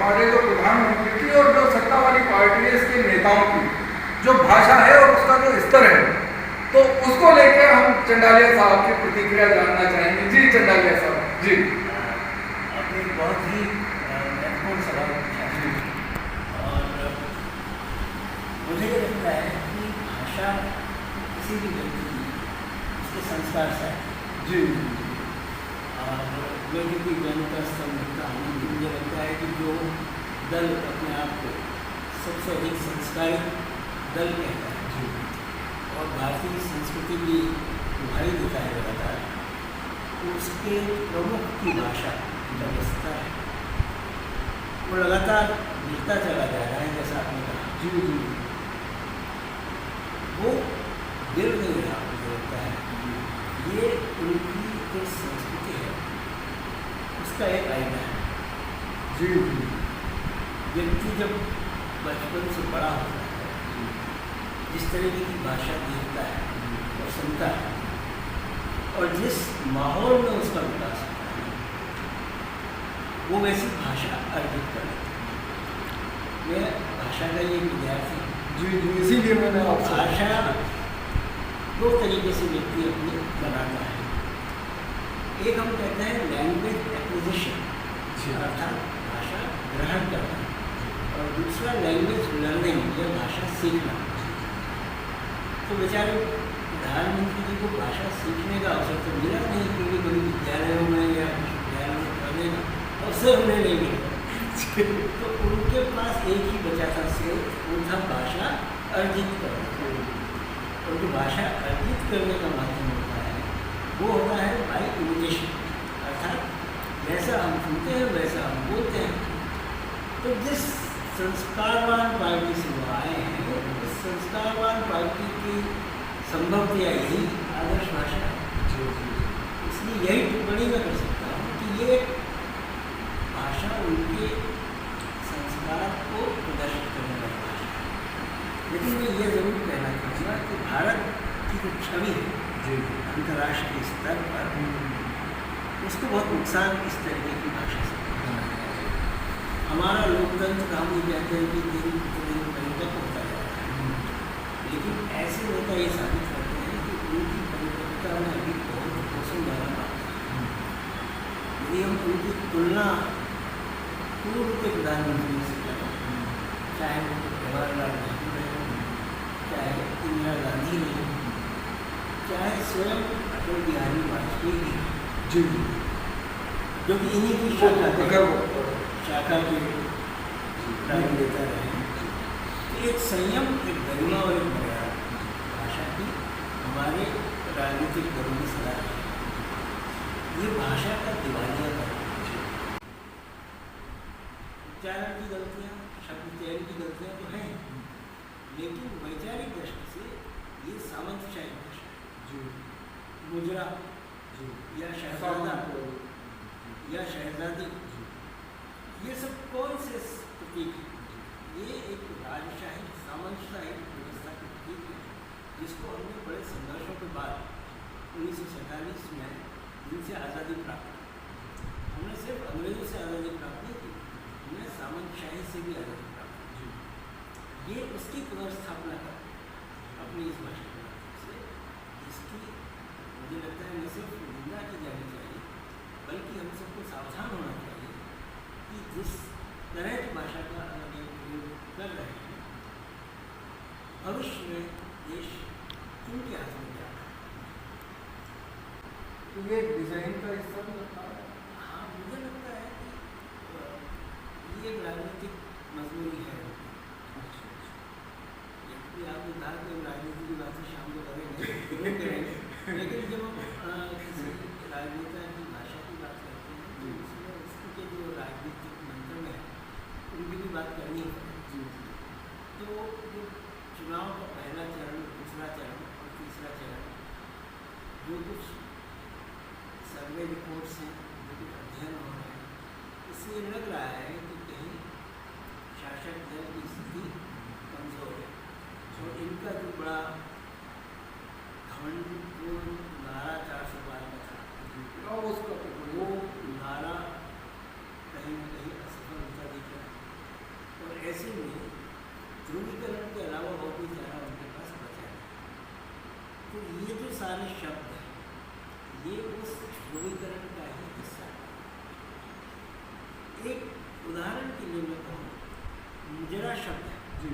हमारे जो प्रधानमंत्री की और जो सत्ता वाली पार्टी है इसके नेताओं की जो भाषा है और उसका जो स्तर है, तो उसको लेकर हम चंडालिया साहब की प्रतिक्रिया जानना चाहेंगे। जी चंडालिया साहब जी। आपने बहुत ही महत्वपूर्ण सवाल पूछा है और मुझे ये लगता है कि भाषा किसी भी व्यक्ति की उसके संस्कार से जी और मैं क्योंकि जन का स्तंभ रखता हूँ, मुझे लगता है कि जो दल अपने आप को सबसे अधिक संस्कारित दल कहता है और भारतीय संस्कृति की उभारी देता है लगातार, तो उसके प्रमुख की भाषा व्यवस्था है वो लगातार गिरता चला जा रहा है। जैसा आपने कहा जी जी वो गिर नहीं रहा, मुझे लगता है ये उनकी जो संस्कृति है उसका एक आईना है। जी व्यक्ति जब बचपन से बड़ा होता है जिस तरीके की भाषा देखता है और सुनता है और जिस माहौल में उसका विकास होता है वो वैसी भाषा अर्जित कर लेता है। मैं भाषा का ये विद्यार्थी हूँ। जी जी इसीलिए मैंने आपसे भाषा दो तरीके से व्यक्ति अपनी बनाता है। एक हम कहते हैं लैंग्वेज एक्विजिशन, अर्थात भाषा ग्रहण करना, और दूसरा लैंग्वेज लर्निंग या भाषा सीखना। तो बेचारे प्रधानमंत्री जी को भाषा सीखने का अवसर तो मिला नहीं, क्योंकि कभी विद्यालयों में या विश्वविद्यालयों में पढ़ने का अवसर उन्हें नहीं मिला। तो उनके पास एक ही बचा था सिर्फ, वो था भाषा अर्जित करना। और जो भाषा अर्जित करने का माध्यम होता है वो होता है बाई इमिटेशन, अर्थात जैसा हम सुनते हैं वैसा हम बोलते हैं। तो जिस संस्कारवान पार्टी से वो आए हैं उस संस्कारवान पार्टी की संभवतया यही आदर्श भाषा है। इसलिए यही टिप्पणी मैं कर सकता हूँ कि ये भाषा उनके संस्कार को प्रदर्शित करने वाली भाषा है। लेकिन मैं ये ज़रूर कहना चाहूँगा कि भारत की जो छवि है अंतर्राष्ट्रीय स्तर पर उसको बहुत नुकसान इस तरीके की भाषा से होना है। हमारा लोकतंत्र हम ये कहते हैं कि दिन प्रतिदिन परिपक्व होता जा रहा है, लेकिन ऐसे नेता ये साबित करते हैं कि उनकी परिपक्वता में अभी बहुत रोशनदार बात है। यदि हम उनकी तुलना पूर्व के प्रधानमंत्री से करें, चाहे वो जवाहरलाल नेहरू रहे, चाहे इंदिरा गांधी रहे, चाहे स्वयं अटल बिहारी वाजपेयी जी जो कि इन्हीं की शाखा के प्राइम नेता रहे, एक संयम, एक गरिमा और एक मर्यादा भाषा की हमारे राजनीतिक दलों में सदा रही है। ये भाषा का दिवालिया है। उच्चारण की गलतियाँ, शब्द चयन की गलतियाँ तो हैं, लेकिन वैचारिक दृष्टि से ये सामंतशाही भाषा जी मुजरा या शहजादा या शहजादी, ये सब कौन से प्रतीक हैं? ये एक राजशाही सामंतशाही व्यवस्था के प्रतीक है, जिसको हमने बड़े संघर्षों के बाद 1947 में जिनसे आज़ादी प्राप्त की। हमने सिर्फ अंग्रेज़ों से आज़ादी प्राप्त नहीं की, हमने सामंतशाही से भी आज़ादी प्राप्त की। ये उसकी पुनर्स्थापना कर अपनी इस भाषा के माध्यम से, जिसकी मुझे लगता है न सिर्फ निंदा की जानी चाहिए, बल्कि हम सबको सावधान होना चाहिए कि जिस तरह की भाषा का अगर प्रयोग कर रहे हैं, भविष्य में देश किनके हाथ में जा रहा है। तो ये डिजाइन का हिस्सा भी लगता है। हाँ, मुझे लगता है कि ये एक राजनीतिक मजबूरी है। यदि आपने कहा कि हम राजनीति की बातें शाम को करेंगे, लेकिन जब हम किसी राजनेता की भाषा की बात करते हैं तो उसमें उसके जो राजनीतिक मंत्र है उनकी भी बात करनी है। तो जो चुनाव का पहला चरण, दूसरा चरण और तीसरा चरण, जो कुछ सर्वे रिपोर्ट्स हैं, जो कुछ अध्ययन हो रहे हैं, इससे लग रहा है कि कहीं शासक दल की स्थिति कमज़ोर है और इनका जो बड़ा घमंडपूर्ण नारा 412 का था, उसका वो नारा कहीं न कहीं असफल होता दिख रहा है। ऐसे में ध्रुवीकरण के अलावा और कोई चारा उनके पास बचा नहीं। तो ये जो सारे शब्द हैं ये उस ध्रुवीकरण का ही हिस्सा है। एक उदाहरण के लिए मैं कहूँ, मुजरा शब्द है जी।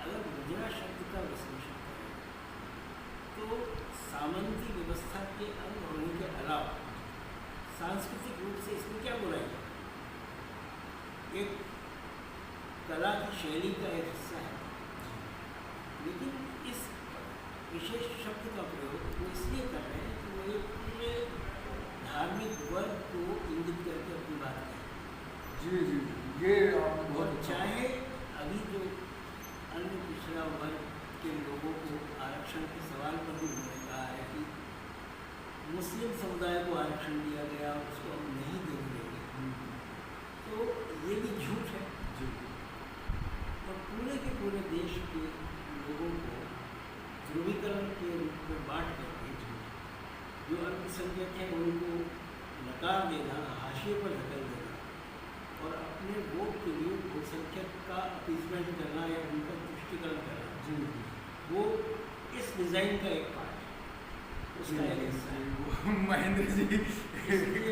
अगर मुजरा शब्द का विश्लेषण करें तो सामंती व्यवस्था के अंग होने के अलावा सांस्कृतिक रूप से इसमें क्या बुराई है? एक कला की शैली का एक हिस्सा है। लेकिन इस विशेष शब्द का प्रयोग वो इसलिए कर रहे हैं कि वो एक पूरे धार्मिक वर्ग को इंगित करके अपनी बात कहें। जी जी, ये आपने बहुत और अच्छा चाहे अभी जो अन्य पिछड़ा वर्ग के लोगों को आरक्षण के सवाल पर भी उन्होंने कहा है कि मुस्लिम समुदाय को आरक्षण दिया गया, उसको हम नहीं देंगे, तो ये भी झूठ है। जी। और पूरे के पूरे देश के लोगों को ध्रुवीकरण के रूप में बांट करके जो अल्पसंख्यक हैं उनको नकार देना, हाशिए पर धकेल देना और अपने वोट के लिए बहुसंख्यक का अपीसमेंट करना या उनका तुष्टिकरण करना, जी वो इस डिज़ाइन का एक पार्ट है, उसका एक हिस्सा है। महेंद्र जी इसलिए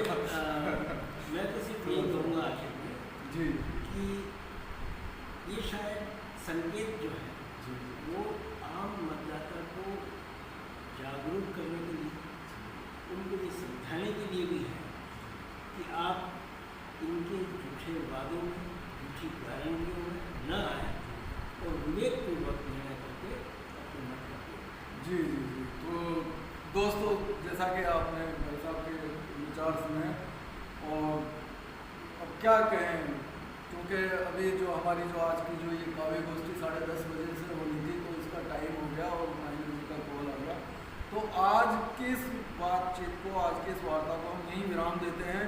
मैं तो सिर्फ यही कहूँगा आखिर में जी कि ये शायद संकेत जो है जी वो आम मतदाता को जागरूक करने के लिए, उनको ये समझाने के लिए भी है कि आप इनके झूठे वादों में, झूठी गारंटियों में न आए और विवेकपूर्वक निर्णय करके अपने मत रखें। जी जी जी। तो दोस्तों, जैसा कि आपने भाई साहब के विचार सुने, और अब क्या कहें, क्योंकि अभी जो हमारी जो आज की जो ये काव्य गोष्ठी 10:30 बजे से होनी थी, तो इसका टाइम हो गया और महेंद्र जी का कॉल आ गया। तो आज की इस बातचीत को, आज की इस वार्ता को हम यहीं विराम देते हैं।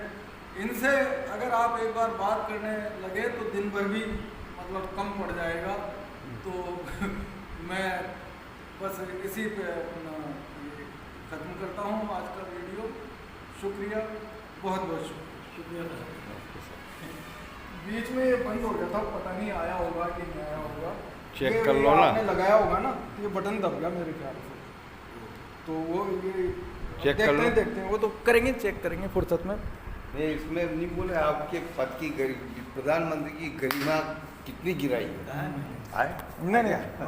इनसे अगर आप एक बार बात करने लगे तो दिन भर भी मतलब कम पड़ जाएगा। तो मैं बस इसी पे अपना ये ख़त्म करता हूँ आज का वीडियो। शुक्रिया, बहुत बहुत शुक्रिया। बीच में ये बंद हो गया था, पता नहीं आया होगा कि नहीं आया होगा। चेक ये कर लो ना। आपने लगाया होगा ना, ये बटन दब गया मेरे ख्याल से। तो वो ये चेक कर लो। देखते हैं, वो तो करेंगे, चेक करेंगे फुर्सत में। नहीं, इसमें नहीं बोले आपके पद की प्रधानमंत्री की गरिमा कितनी गिराई है? कहा है मैंने। आए नहीं नहीं